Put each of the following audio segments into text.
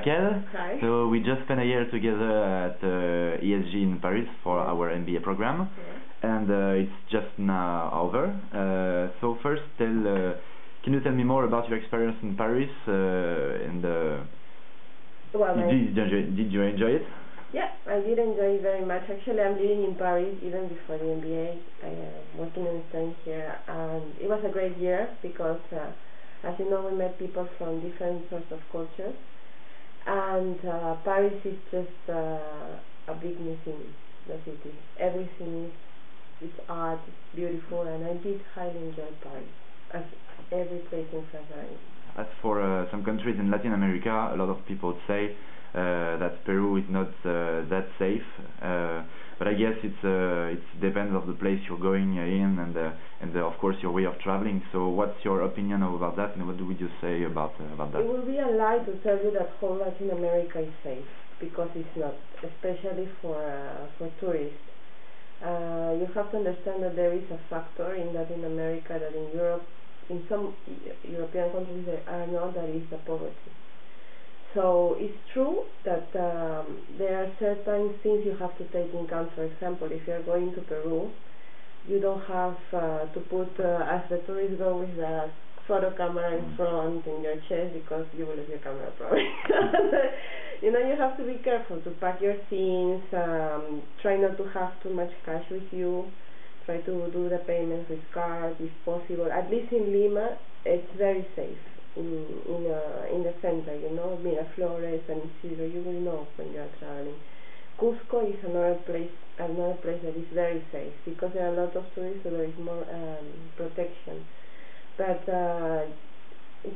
Raquel. Hi. So we just spent a year together at ESG in Paris for our MBA program, and it's just now over. So first, can you tell me more about your experience in Paris? Did you enjoy it? Yeah, I did enjoy it very much. Actually, I'm living in Paris even before the MBA. I am working and studying here, and it was a great year because, as you know, we met people from different sorts of cultures, and Paris is just a big museum, the city. Everything is art, it's beautiful, and I did highly enjoy Paris, as every place in France. As for some countries in Latin America, a lot of people say that Peru is not that safe, but I guess it depends of the place you're going in and of course your way of traveling. So what's your opinion about that, and what would you say about that? It would be a lie to tell you that whole Latin America is safe, because it's not, especially for tourists. You have to understand that there is a factor in Latin America that in Europe, in some European countries there are not, that is the poverty. So it's true that there are certain things you have to take in account. For example, if you are going to Peru, you don't have to put, as the tourists go, with the photo camera in front in your chest, because you will lose your camera probably. You know, you have to be careful to pack your things, try not to have too much cash with you, try to do the payments with card if possible. At least in Lima, it's very safe. In the center, you know, Miraflores and Isidro, you will know when you are traveling. Cusco is another place that is very safe, because there are a lot of tourists, so there is more protection. But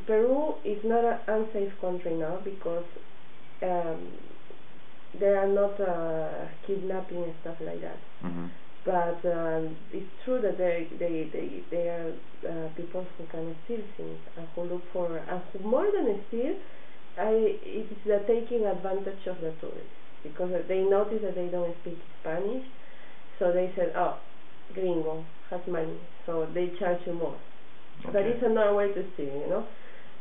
Peru is not an unsafe country now, because there are not kidnapping and stuff like that. But it's true that there are people who can steal things and who look for, and who, more than steal, it is the taking advantage of the tourists, because they notice that they don't speak Spanish, so they said, oh, gringo has money, so they charge you more. Okay. But it's another way to steal, you know.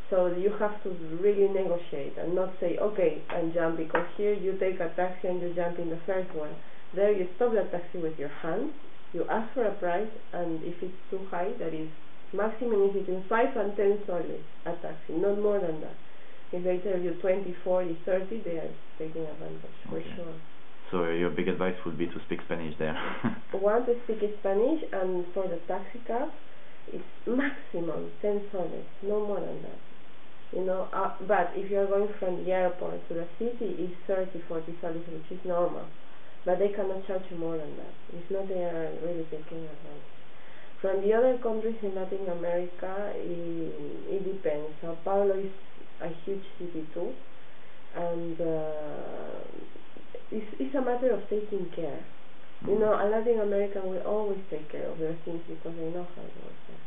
So you have to really negotiate and not say, okay, and jump, because here you take a taxi and you jump in the first one. There you stop the taxi with your hand, you ask for a price, and if it's too high, that is, maximum is between 5 and 10 soles a taxi, not more than that. If they tell you 20, 40, 30, they are taking advantage, for sure. So your big advice would be to speak Spanish there? One, to speak Spanish, and for the taxi cab, it's maximum 10 soles, no more than that. You know, but if you are going from the airport to the city, it's 30, 40 soles, which is normal. But they cannot charge you more than that. If not, they are really taking advantage. From the other countries in Latin America, it depends. Sao Paulo is a huge city too, and it's a matter of taking care. You know, a Latin American will always take care of their things, because they know how it works there.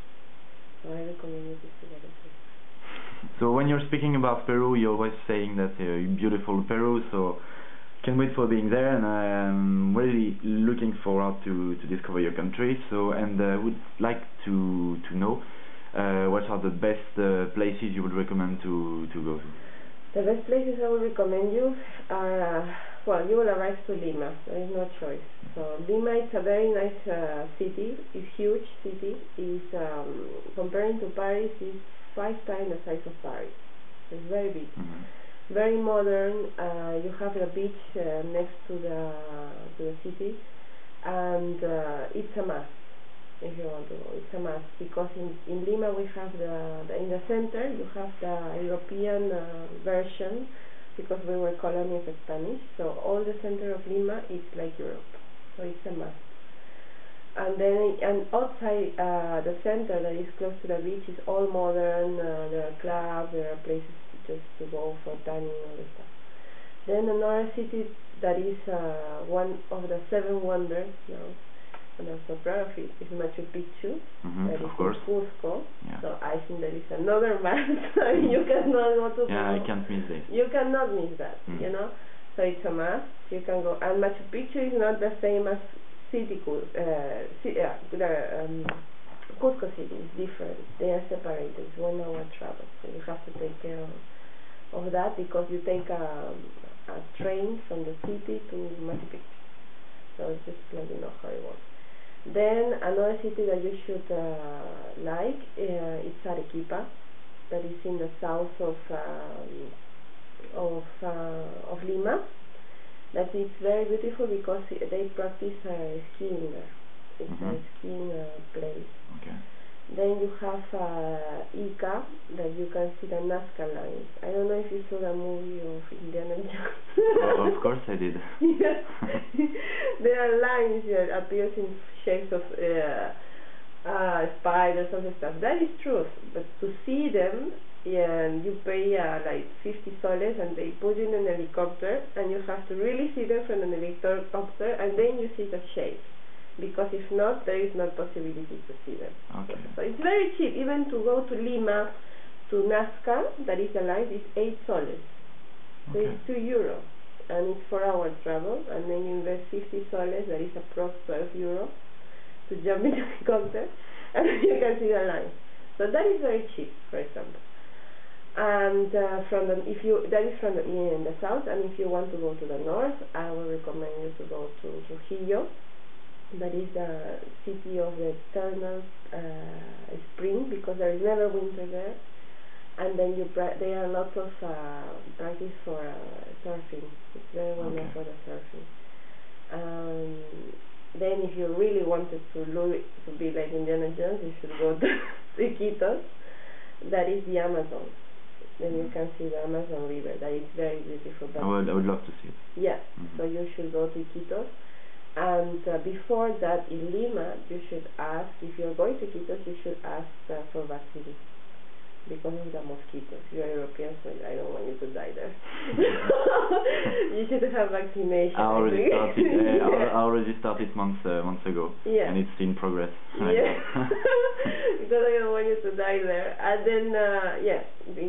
So I recommend you to get it. So when you're speaking about Peru, you're always saying that beautiful Peru, so can't wait for being there, and I'm really looking forward to discover your country. So, and would like to know what are the best places you would recommend to go to? The best places I would recommend you are, well, you will arrive to Lima. There is no choice. So Lima is a very nice city. It's huge city. It's comparing to Paris, is 5 times the size of Paris. It's very big. Very modern. You have a beach next to the city, and it's a must if you want to go. It's a must, because in Lima we have in the center you have the European version, because we were colony of Spanish. So all the center of Lima is like Europe. So it's a must. And then outside the center that is close to the beach is all modern. There are clubs, there are places just to go for tanning and all the stuff. Then another city that is one of the 7 wonders now, and I'm so proud of it, is Machu Picchu. That is in Cusco. Yeah. So I think that is another must. I mean, you cannot go to Peru. I can't miss this. You cannot miss that, you know. So it's a must. You can go. And Machu Picchu is not the same as Cusco City is different. They are separated. It's 1 hour travel, so you have to take care of of that, because you take a train from the city to Machu Picchu. So it's just let you know how it works. Then another city that you should like is Arequipa, that is in the south of Lima. That is very beautiful because they practice skiing there. It's a skiing place. Okay. Then you have Ica, that you can see the Nazca lines. I don't know if you saw the movie of Indiana Jones. Of course I did. Yeah. There are lines that appears in shapes of spiders and stuff. That is true, but to see them, you pay like 50 soles, and they put you in an helicopter, and you have to really see them from an helicopter, and then you see the shape. Because if not, there is no possibility to see them. Okay. So it's very cheap. Even to go to Lima, to Nazca, that is the line, is 8 soles. So Okay. it's €2, and it's 4-hour travel, and then you invest 50 soles, that is approx €12, to jump in the helicopter, and you can see the line. So that is very cheap, for example. And that is from in the south, and if you want to go to the north, I will recommend you to go to Trujillo. That is the city of the eternal spring, because there is never winter there. And then there are lots of practice for surfing. It's very well known for the surfing. Then if you really wanted to be like Indiana Jones, you should go to Iquitos. That is the Amazon. Then you can see the Amazon River. That is very beautiful. I would love to see it. Yeah, so you should go to Iquitos. And before that, in Lima, you should ask, if you're going to Iquitos, you should ask for vaccine, because of the mosquitoes. You're European, so I don't want you to die there. You should have vaccination. I already started months ago, and it's in progress. Yeah. Because I don't want you to die there. And then,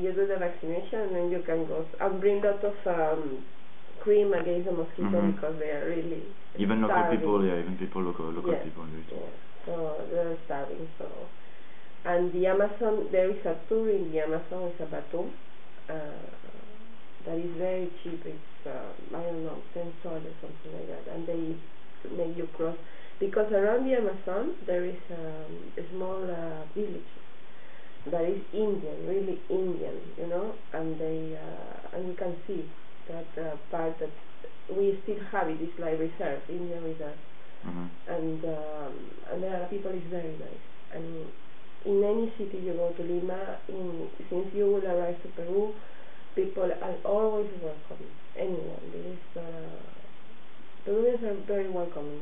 you do the vaccination, and then you can go and bring lots of cream against the mosquito, because they are really even starving. Local people. Yeah. So they're starving. So, and the Amazon, there is a tour in the Amazon. It's a batum that is very cheap. It's I don't know, 10 soles or something like that, and they make you cross, because around the Amazon there is a small village that is Indian, really Indian, and and you can see that part that we still have it. It's like reserve, Indian reserve, and the people is very nice. And in any city you go to Lima, since you will arrive to Peru, people are always welcome. Anyone. Peruvians are very welcoming.